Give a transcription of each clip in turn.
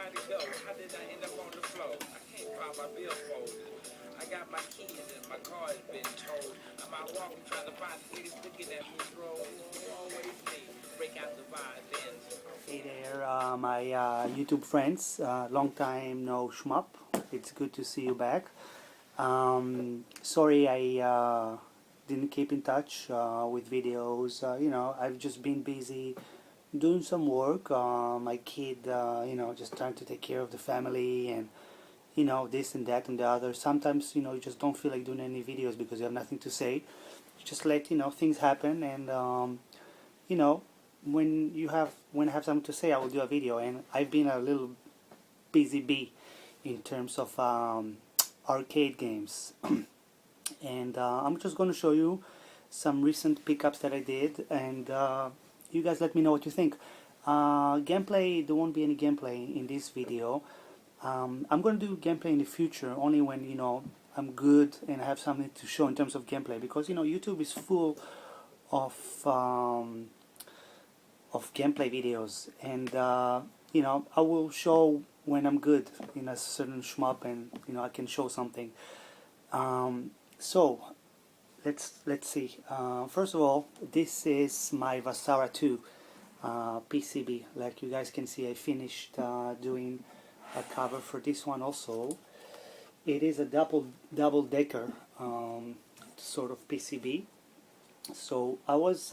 everybody go? How did I end up on the floor? I can't find my billfold. I got my keys and my car has been towed. I'm out walking trying to find the ladies looking at me, bro. Always me. Break out the violins. Hey there, my YouTube friends. Long time no shmup. It's good to see you back. Sorry I didn't keep in touch with videos. I've just been busy doing some work. My kid, just trying to take care of the family and this and that and the other. Sometimes you just don't feel like doing any videos because you have nothing to say. You just let things happen, and when I have something to say, I will do a video. And I've been a little busy bee in terms of arcade games. And I'm just going to show you some recent pickups that I did, and you guys let me know what you think. Gameplay, there won't be any gameplay in this video. I'm going to do gameplay in the future only when I'm good and I have something to show in terms of gameplay, because YouTube is full of gameplay videos, and I will show when I'm good in a certain shmup, and I can show something. So let's see. First of all, this is my Vecera 2 PCB. Like you guys can see, I finished doing a cover for this one also. It is a double decker sort of PCB. So I was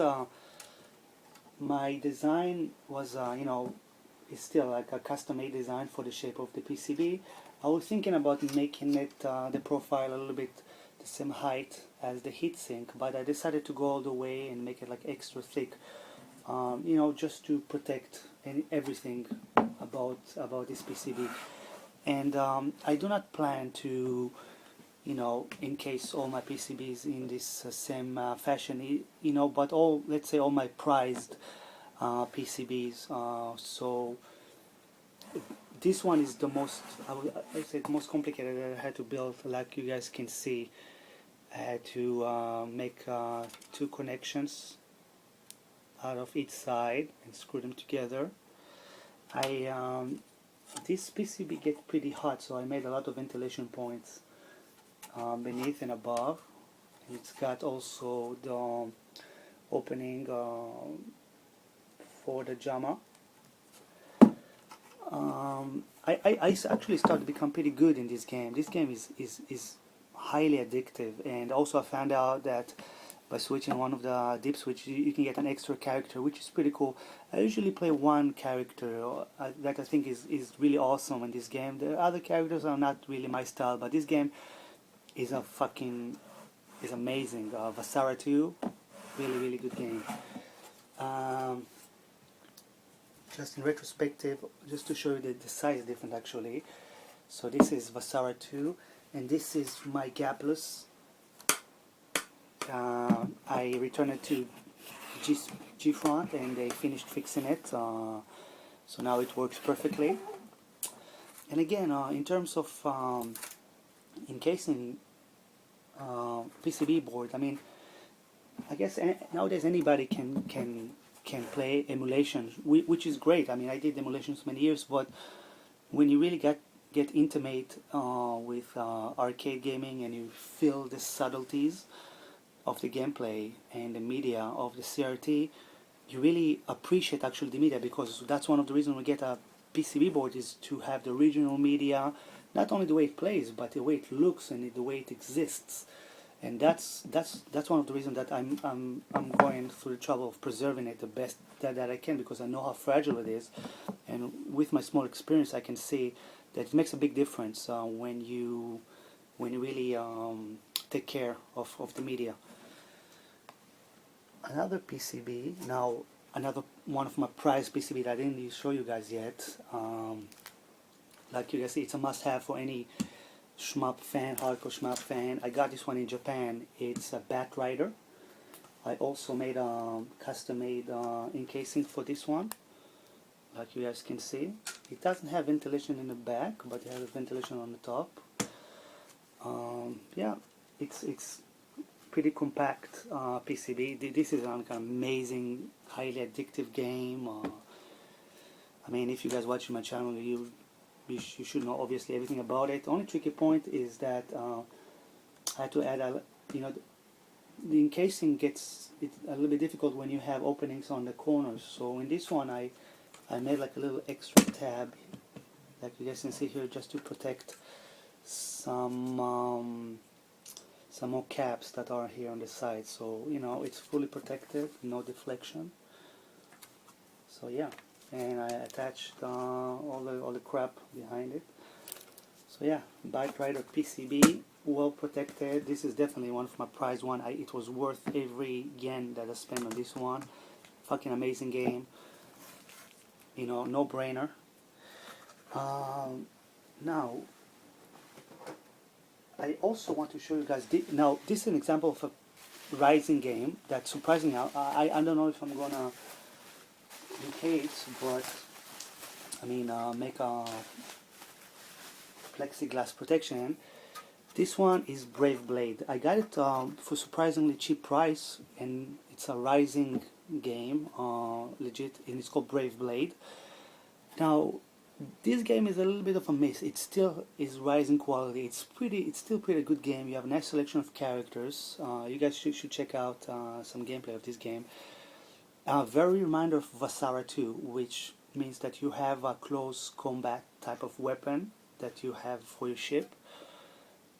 my design was is still like a custom-made design for the shape of the PCB. I was thinking about making it the profile a little bit the same height as the heatsink, but I decided to go all the way and make it like extra thick, just to protect everything about this PCB. And I do not plan to encase all my PCBs in this same fashion, but let's say all my prized PCBs. So this one is the most, I say, the most complicated that I had to build. Like you guys can see, I had to make two connections out of each side and screw them together. This PCB gets pretty hot, so I made a lot of ventilation points beneath and above. It's got also the opening for the JAMA. I actually started to become pretty good in this game. This game is highly addictive, and also I found out that by switching one of the dip switches you can get an extra character, which is pretty cool. I usually play one character that I think is really awesome in this game. The other characters are not really my style, but this game is amazing. Vecera 2, really good game. Just in retrospective, just to show you the size is different actually. So this is Vecera 2, and this is my gapless. I returned it to G-Front, and they finished fixing it, so now it works perfectly. And again, in terms of encasing PCB board, I mean, I guess nowadays anybody can play emulations, which is great. I mean, I did emulations many years, but when you really get intimate with arcade gaming and you feel the subtleties of the gameplay and the media of the CRT, you really appreciate actually the media, because that's one of the reasons we get a PCB board, is to have the original media, not only the way it plays, but the way it looks and the way it exists. And that's one of the reasons that I'm going through the trouble of preserving it the best that I can, because I know how fragile it is, and with my small experience I can see that it makes a big difference when you really take care of the media. Another PCB, now another one of my prized PCB that I didn't show you guys yet. Like you guys see, it's a must-have for any shmup fan, hardcore shmup fan. I got this one in Japan. It's a Bat Rider. I also made a custom-made encasing for this one. Like you guys can see, it doesn't have ventilation in the back, but it has ventilation on the top. Yeah, it's pretty compact PCB. This is an amazing, highly addictive game. I mean, if you guys watching my channel, you you should know obviously everything about it. The only tricky point is that I had to add the encasing gets a little bit difficult when you have openings on the corners. So in this one I made like a little extra tab, like you guys can see here, just to protect some more caps that are here on the side. So it's fully protected, no deflection. So yeah, and I attached all the crap behind it. So yeah, Vecera PCB, well protected. This is definitely one of my prized one. It was worth every yen that I spent on this one. Fucking amazing game. No brainer. Now, I also want to show you guys. Now, this is an example of a rising game that surprisingly, I don't know if I'm gonna encase, but I mean make a plexiglass protection. This one is Brave Blade. I got it for surprisingly cheap price, and it's a rising game, legit, and it's called Brave Blade. Now, this game is a little bit of a miss. It still is rising quality. It's still pretty good game. You have a nice selection of characters. You guys should check out some gameplay of this game. Very reminder of Vecera 2, which means that you have a close combat type of weapon that you have for your ship.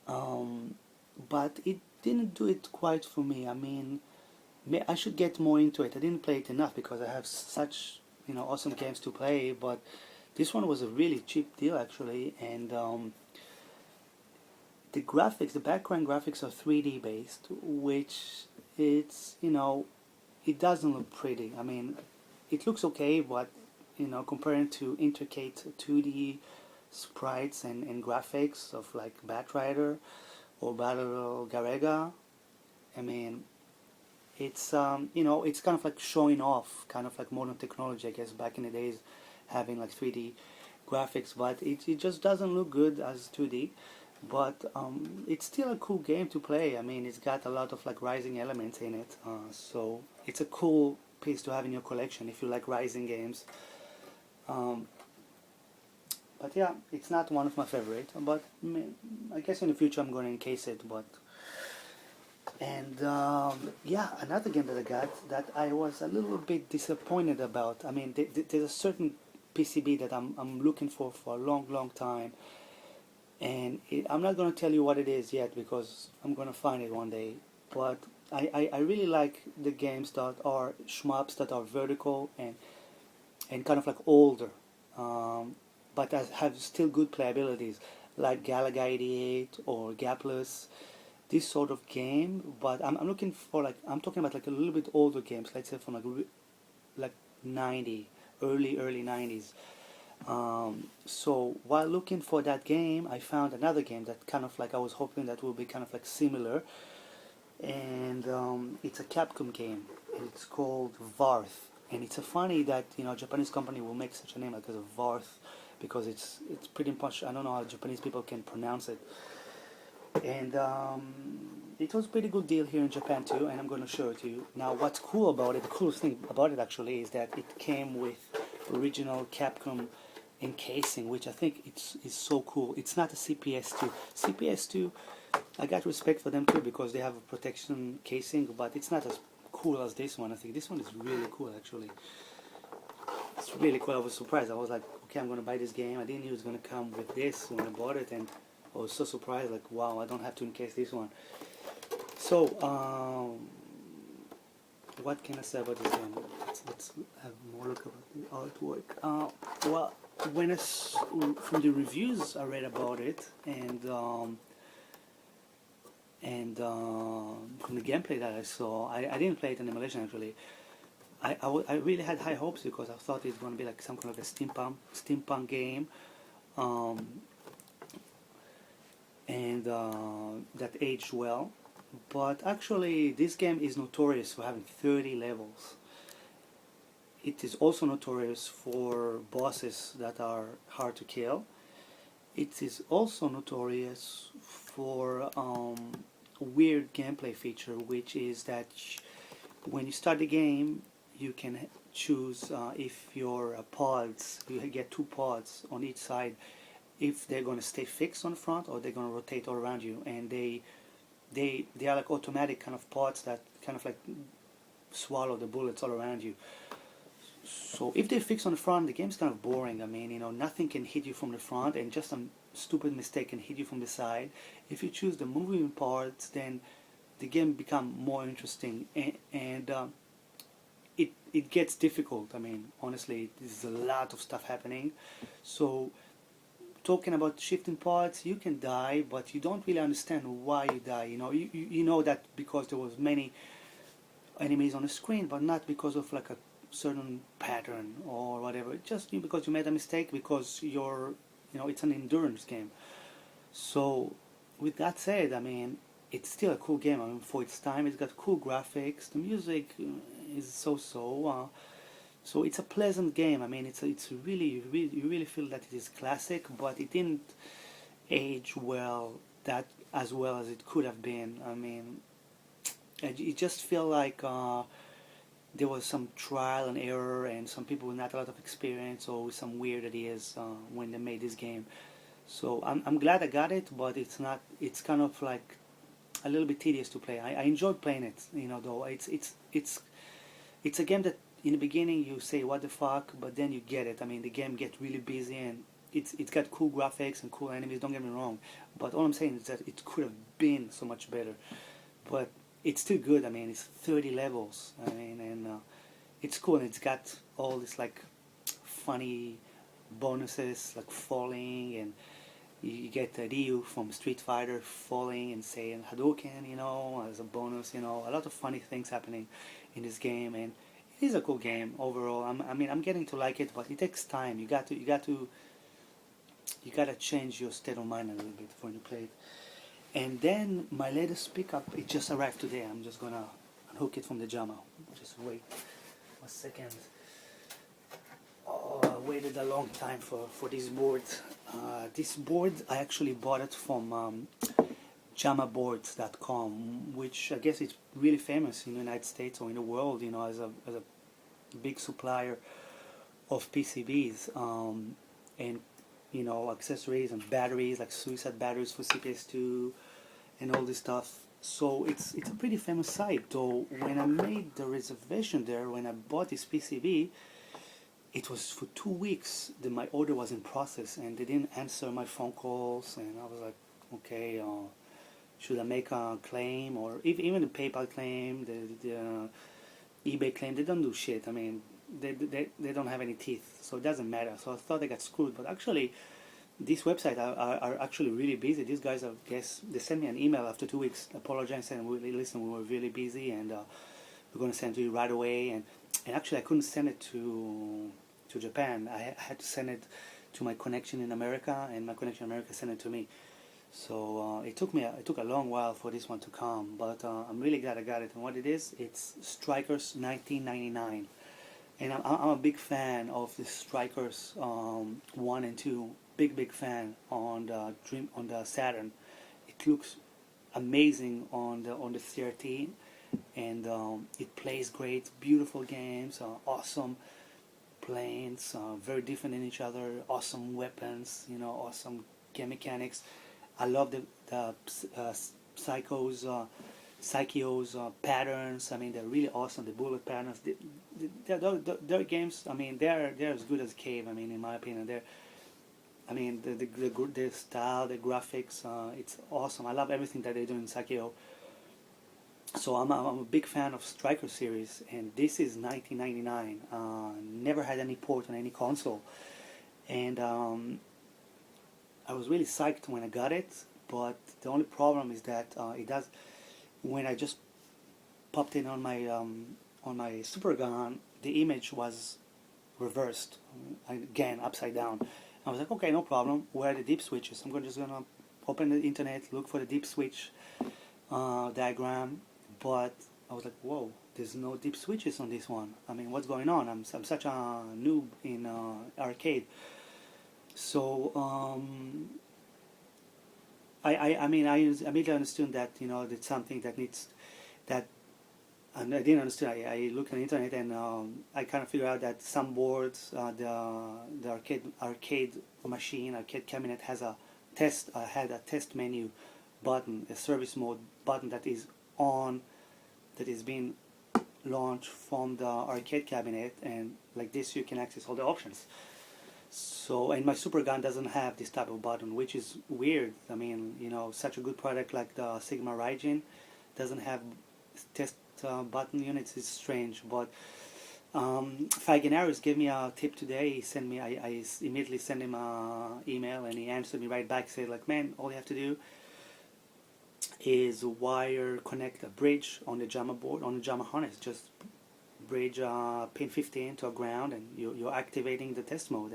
But it didn't do it quite for me. I mean, I should get more into it. I didn't play it enough because I have such awesome games to play, but this one was a really cheap deal actually, and the graphics, the background graphics are 3D based, which it's it doesn't look pretty. I mean, it looks okay, but comparing to intricate 2D sprites and graphics of like Batrider or Battle Garega, I mean, it's it's kind of like showing off, kind of like modern technology, I guess, back in the days, having like 3D graphics, but it just doesn't look good as 2D. But it's still a cool game to play. I mean, it's got a lot of like rising elements in it, so it's a cool piece to have in your collection if you like rising games. But yeah, it's not one of my favorite, but I guess in the future I'm going to encase it. And yeah, another game that I got that I was a little bit disappointed about. I mean, there's a certain PCB that I'm looking for a long time, and I'm not going to tell you what it is yet because I'm going to find it one day. But I really like the games that are shmups, that are vertical and kind of like older, but have still good playabilities, like Galaga 88 or Gapless, this sort of game. But I'm looking for I'm talking about like a little bit older games, let's say from like 90, early 90s. So while looking for that game, I found another game that kind of like I was hoping that will be kind of like similar, and it's a Capcom game, and it's called Varth. And it's a funny that Japanese company will make such a name like as a Varth, because it's pretty much, I don't know how Japanese people can pronounce it. And it was a pretty good deal here in Japan too, and I'm going to show it to you. Now, what's cool about it, the coolest thing about it actually, is that it came with original Capcom encasing, which I think is so cool. It's not a CPS2. CPS2, I got respect for them too because they have a protection casing, but it's not as cool as this one. I think this one is really cool actually. It's really cool. I was surprised. I was like, okay, I'm going to buy this game. I didn't know it was going to come with this when I bought it, and I was so surprised, like, wow, I don't have to encase this one. So, what can I say about this game? Let's have more look about the artwork. Well, from the reviews I read about it, and from the gameplay that I saw, I didn't play it in emulation actually. I really had high hopes because I thought it was going to be like some kind of a steampunk game, and that aged well. But actually, this game is notorious for having 30 levels. It is also notorious for bosses that are hard to kill. It is also notorious for a weird gameplay feature, which is that when you start the game, you can choose if your pods, you get 2 pods on each side, if they're going to stay fixed on the front or they're going to rotate all around you, and they are like automatic kind of parts that kind of like swallow the bullets all around you. So if they fix on the front, the game's kind of boring. I mean, nothing can hit you from the front, and just some stupid mistake can hit you from the side. If you choose the moving parts, then the game become more interesting, and it gets difficult. I mean, honestly, there's a lot of stuff happening. So talking about shifting parts, you can die, but you don't really understand why you die. You know that because there was many enemies on the screen, but not because of like a certain pattern or whatever. Just because you made a mistake, because it's an endurance game. So with that said, I mean, it's still a cool game. I mean, for its time, it's got cool graphics. The music is so. So it's a pleasant game. I mean, it's really, you really feel that it is classic, but it didn't age as well as it could have been. I mean, it just feel like there was some trial and error, and some people with not a lot of experience or with some weird ideas when they made this game. So I'm glad I got it, but it's not. It's kind of like a little bit tedious to play. I enjoyed playing it, though it's a game that in the beginning you say what the fuck, but then you get it. I mean, the game gets really busy, and it's got cool graphics and cool enemies. Don't get me wrong, but all I'm saying is that it could have been so much better. But it's still good. I mean, it's 30 levels. I mean, and it's cool. And it's got all this like funny bonuses, like falling, and you get Ryu from Street Fighter falling and saying Hadouken, as a bonus. A lot of funny things happening in this game, and it is a cool game overall. I'm getting to like it, but it takes time. You gotta change your state of mind a little bit before you play it. And then my latest pickup, it just arrived today. I'm just gonna unhook it from the JAMA. Just wait a second. Oh, I waited a long time for this board. This board, I actually bought it from jamaboards.com, which I guess is really famous in the United States or in the world, as a big supplier of PCBs and accessories and batteries like suicide batteries for CPS2 and all this stuff. So it's a pretty famous site. Though when I made the reservation there, when I bought this PCB, it was for 2 weeks that my order was in process, and they didn't answer my phone calls, and I was like, okay, should I make a claim? Or even the PayPal claim, the eBay claim, they don't do shit. I mean, they don't have any teeth, so it doesn't matter. So I thought I got screwed, but actually this website are actually really busy. These guys, I guess, they sent me an email after 2 weeks apologizing, saying, listen, we were really busy, and we're going to send it to you right away. And actually I couldn't send it to Japan. I had to send it to my connection in America, and my connection in America sent it to me. So it took a long while for this one to come, but I'm really glad I got it. And what it is, it's Strikers 1999. And I'm a big fan of the Strikers 1 and 2. Big fan on the Saturn. It looks amazing on the CRT, and it plays great. Beautiful games, awesome planes, very different in each other. Awesome weapons, awesome game mechanics. I love the Psycho's patterns. I mean, they're really awesome. The bullet patterns. Their games. I mean, they're as good as Cave. I mean, in my opinion, the style, the graphics. It's awesome. I love everything that they do in Psycho. So I'm a big fan of Striker series, and this is 1999. Never had any port on any console, and I was really psyched when I got it. But the only problem is that it does. When I just popped in on my Super Gun, the image was reversed again, upside down. I was like, okay, no problem. Where are the deep switches? I'm just gonna open the internet, look for the deep switch diagram. But I was like, whoa, there's no deep switches on this one. I mean, what's going on? I'm such a noob in arcade. So I immediately understood that it's something that and I didn't understand. I looked on the internet, and I kind of figured out that some boards, the arcade machine, arcade cabinet has a had a test menu button, a service mode button that is on, that is being launched from the arcade cabinet, and like this you can access all the options. So, and my super gun doesn't have this type of button, which is weird. I mean, you know, such a good product like the Sigma Raijin doesn't have test button units. It's strange. But Faginaris gave me a tip today. He sent me, I immediately sent him an email, and he answered me right back, said like, man, all you have to do is connect a bridge on the JAMA board, on the JAMA harness. Just bridge pin 15 to a ground, and you're activating the test mode.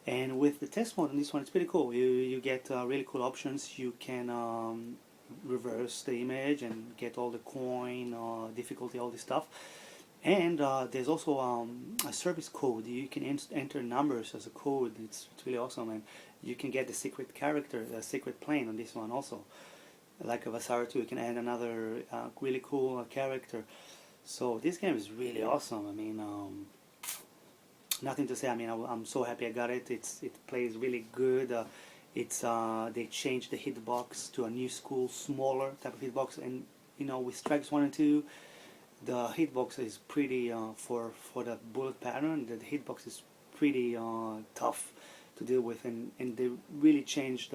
And with the test mode on this one, it's pretty cool. You get really cool options. You can reverse the image and get all the coin, difficulty, all this stuff. And there's also a service code. You can enter numbers as a code. It's really awesome. And you can get the secret character, the secret plane on this one also. Like a Vecera 2, you can add another really cool character. So this game is really awesome. I mean, nothing to say. I mean, I'm so happy I got it. It plays really good. They changed the hitbox to a new school, smaller type of hitbox. And you know, with Strikes 1 and 2, the hitbox is pretty for the bullet pattern. The hitbox is pretty tough to deal with, and they really changed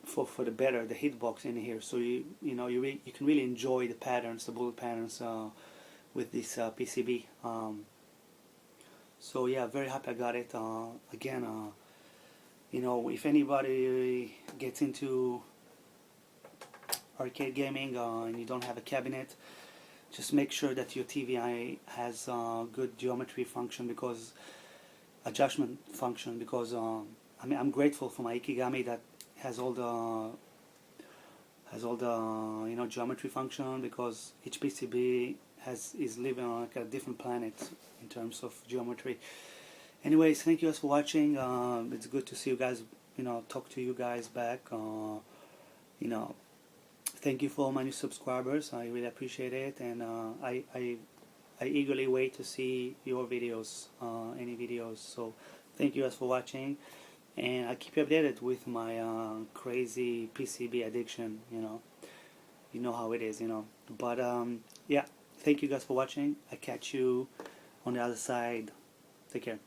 for the better the hitbox in here. So you can really enjoy the patterns, the bullet patterns with this PCB. So yeah, very happy I got it. Again, you know, if anybody gets into arcade gaming and you don't have a cabinet, just make sure that your TVI has good geometry function, because adjustment function, because I mean, I'm grateful for my Ikigami that has all the you know, geometry function, because each PCB is living on like a different planet in terms of geometry. Anyways, thank you guys for watching. It's good to see you guys, you know, talk to you guys back. You know, thank you for all my new subscribers. I really appreciate it, and I eagerly wait to see your videos, any videos. So thank you guys for watching, and I'll keep you updated with my crazy PCB addiction. You know how it is, you know. But yeah, thank you guys for watching. I catch you on the other side. Take care.